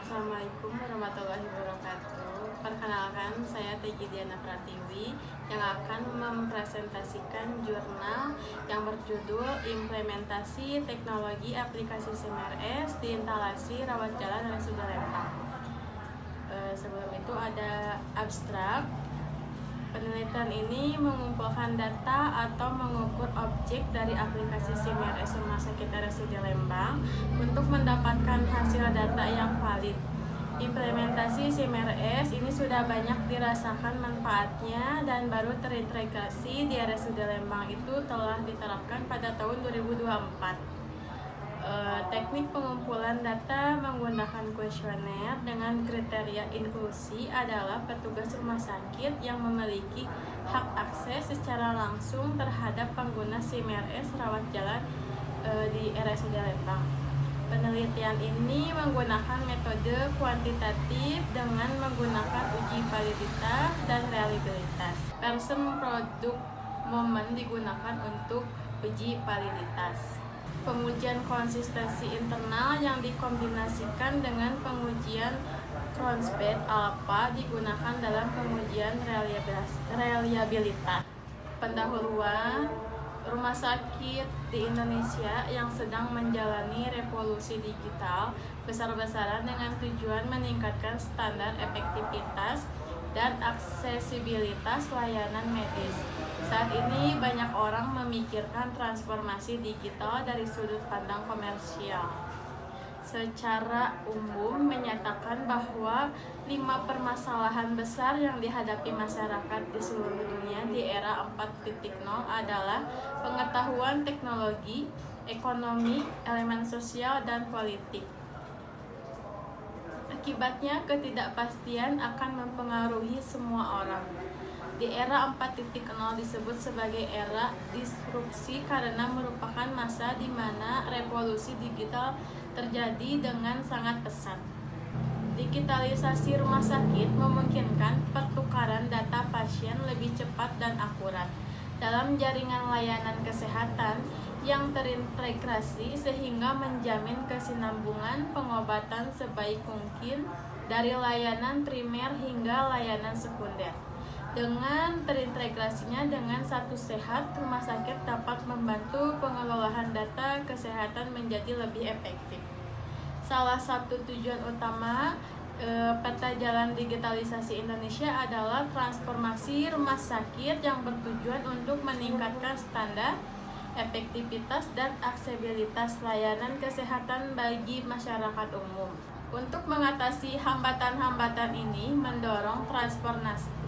Assalamualaikum warahmatullahi wabarakatuh. Perkenalkan, saya Teki Diana Pratiwi yang akan mempresentasikan jurnal yang berjudul Implementasi Teknologi Aplikasi SIM-RS di Instalasi Rawat Jalan RSUD Lembang. Sebelum itu ada abstrak. Penelitian ini mengumpulkan data atau mengukur objek dari aplikasi SIM-RS Rumah Sakit RSUD Lembang untuk mendapatkan hasil data yang valid. Implementasi SIM-RS ini sudah banyak dirasakan manfaatnya dan baru terintegrasi di RSUD Lembang itu telah diterapkan pada tahun 2024. Teknik pengumpulan data menggunakan kuesioner dengan kriteria inklusi adalah petugas rumah sakit yang memiliki hak akses secara langsung terhadap pengguna SIM-RS rawat jalan di RSUD Lembang. Penelitian ini menggunakan metode kuantitatif dengan menggunakan uji validitas dan reliabilitas. Person produk momen digunakan untuk uji validitas. Pengujian konsistensi internal yang dikombinasikan dengan pengujian Cronbach alpha digunakan dalam pengujian reliabilitas. Pendahuluan rumah sakit di Indonesia yang sedang menjalani revolusi digital besar-besaran dengan tujuan meningkatkan standar efektivitas dan aksesibilitas layanan medis. Saat ini banyak orang memikirkan transformasi digital dari sudut pandang komersial. Secara umum menyatakan bahwa 5 permasalahan besar yang dihadapi masyarakat di seluruh dunia di era 4.0 adalah pengetahuan teknologi, ekonomi, elemen sosial, dan politik. Akibatnya, ketidakpastian akan mempengaruhi semua orang. Di era 4.0 disebut sebagai era disrupsi karena merupakan masa di mana revolusi digital terjadi dengan sangat pesat. Digitalisasi rumah sakit memungkinkan pertukaran data pasien lebih cepat dan akurat dalam jaringan layanan kesehatan yang terintegrasi sehingga menjamin kesinambungan pengobatan sebaik mungkin dari layanan primer hingga layanan sekunder. Dengan terintegrasinya dengan Satu Sehat, rumah sakit dapat membantu pengelolaan data kesehatan menjadi lebih efektif. Salah satu tujuan utama peta jalan digitalisasi Indonesia adalah transformasi rumah sakit yang bertujuan untuk meningkatkan standar, efektivitas, dan aksesibilitas layanan kesehatan bagi masyarakat umum. Untuk mengatasi hambatan-hambatan ini, mendorong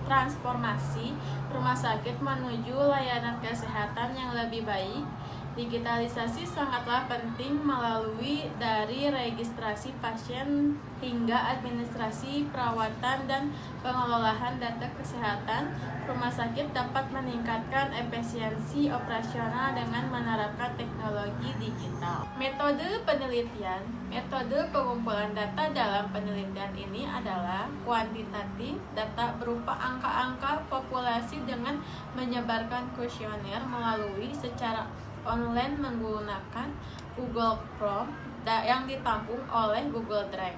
transformasi rumah sakit menuju layanan kesehatan yang lebih baik. Digitalisasi sangatlah penting melalui dari registrasi pasien hingga administrasi perawatan dan pengelolaan data kesehatan. Rumah sakit dapat meningkatkan efisiensi operasional dengan menerapkan teknologi digital. Metode penelitian. Metode pengumpulan data dalam penelitian ini adalah kuantitatif, data berupa angka-angka populasi dengan menyebarkan kuesioner melalui secara online menggunakan Google Form yang ditampung oleh Google Drive.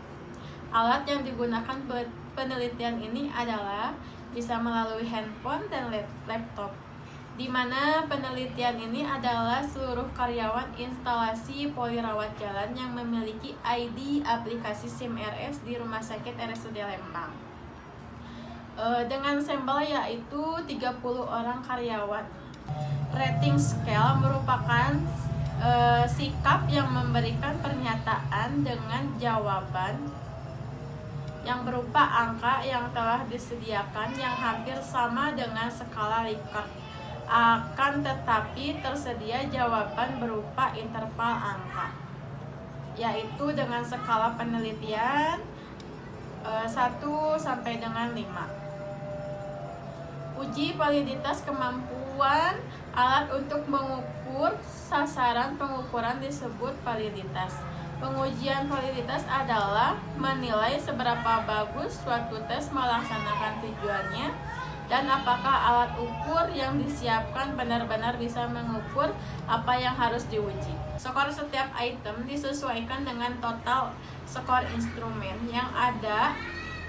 Alat yang digunakan penelitian ini adalah bisa melalui handphone dan laptop, di mana penelitian ini adalah seluruh karyawan instalasi polirawat jalan yang memiliki ID aplikasi SIM-RS di Rumah Sakit RSUD Lembang. Dengan sampel yaitu 30 orang karyawan. Rating scale merupakan sikap yang memberikan pernyataan dengan jawaban yang berupa angka yang telah disediakan yang hampir sama dengan skala Likert. Akan tetapi tersedia jawaban berupa interval angka, yaitu dengan skala penelitian 1 sampai dengan 5. Uji validitas kemampuan alat untuk mengukur sasaran pengukuran disebut validitas. Pengujian validitas adalah menilai seberapa bagus suatu tes melaksanakan tujuannya dan apakah alat ukur yang disiapkan benar-benar bisa mengukur apa yang harus diuji. Skor setiap item disesuaikan dengan total skor instrumen yang ada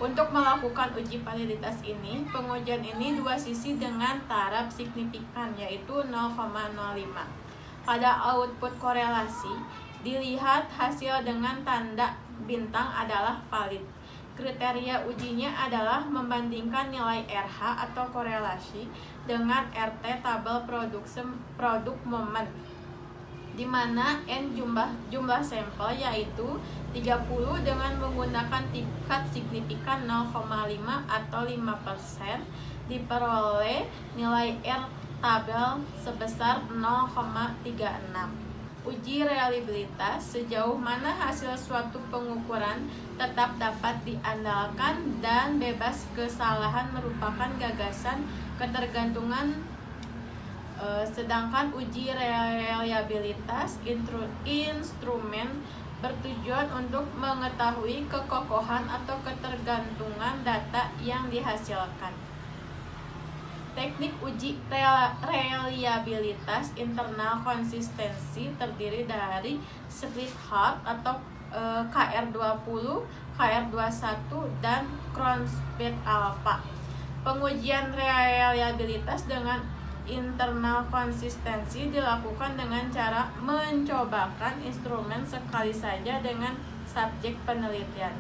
untuk melakukan uji validitas ini. Pengujian ini dua sisi dengan taraf signifikan, yaitu 0,05. Pada output korelasi, dilihat hasil dengan tanda bintang adalah valid. Kriteria ujinya adalah membandingkan nilai RH atau korelasi dengan RT tabel produk momen, di mana N jumlah sampel yaitu 30 dengan menggunakan tingkat signifikan 0,5 atau 5%, diperoleh nilai R tabel sebesar 0,36. Uji reliabilitas, sejauh mana hasil suatu pengukuran tetap dapat diandalkan dan bebas kesalahan merupakan gagasan ketergantungan, sedangkan uji reliabilitas instrumen bertujuan untuk mengetahui kekokohan atau ketergantungan data yang dihasilkan. Teknik uji reliabilitas internal konsistensi terdiri dari split heart atau KR20, KR21, dan Cronspeth alpha. Pengujian reliabilitas dengan internal konsistensi dilakukan dengan cara mencobakan instrumen sekali saja dengan subjek penelitian.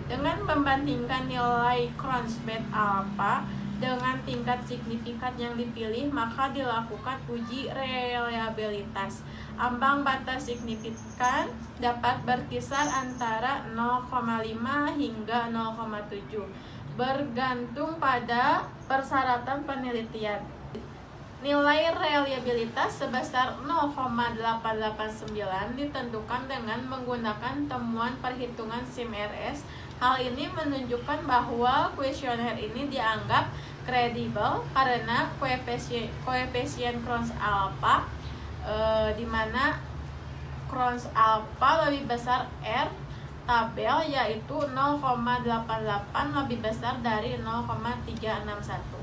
Dengan membandingkan nilai Cronspeth alpha dengan tingkat signifikan yang dipilih, maka dilakukan uji reliabilitas. Ambang batas signifikan dapat berkisar antara 0,5 hingga 0,7, bergantung pada persyaratan penelitian. Nilai reliabilitas sebesar 0,889 ditentukan dengan menggunakan temuan perhitungan SIMRS. Hal ini menunjukkan bahwa kuesioner ini dianggap kredibel karena koefisien Cron's alpha, di mana Cron's alpha lebih besar R tabel yaitu 0,88 lebih besar dari 0,361.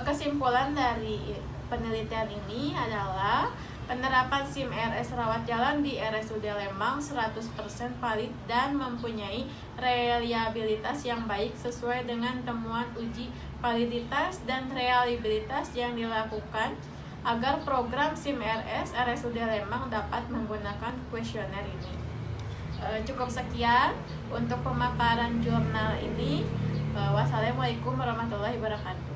Kesimpulan dari penelitian ini adalah penerapan SIMRS rawat jalan di RSUD Lembang 100% valid dan mempunyai reliabilitas yang baik sesuai dengan temuan uji validitas dan reliabilitas yang dilakukan agar program SIMRS RSUD Lembang dapat menggunakan kuesioner ini. Cukup sekian untuk pemaparan jurnal ini. Wassalamualaikum warahmatullahi wabarakatuh.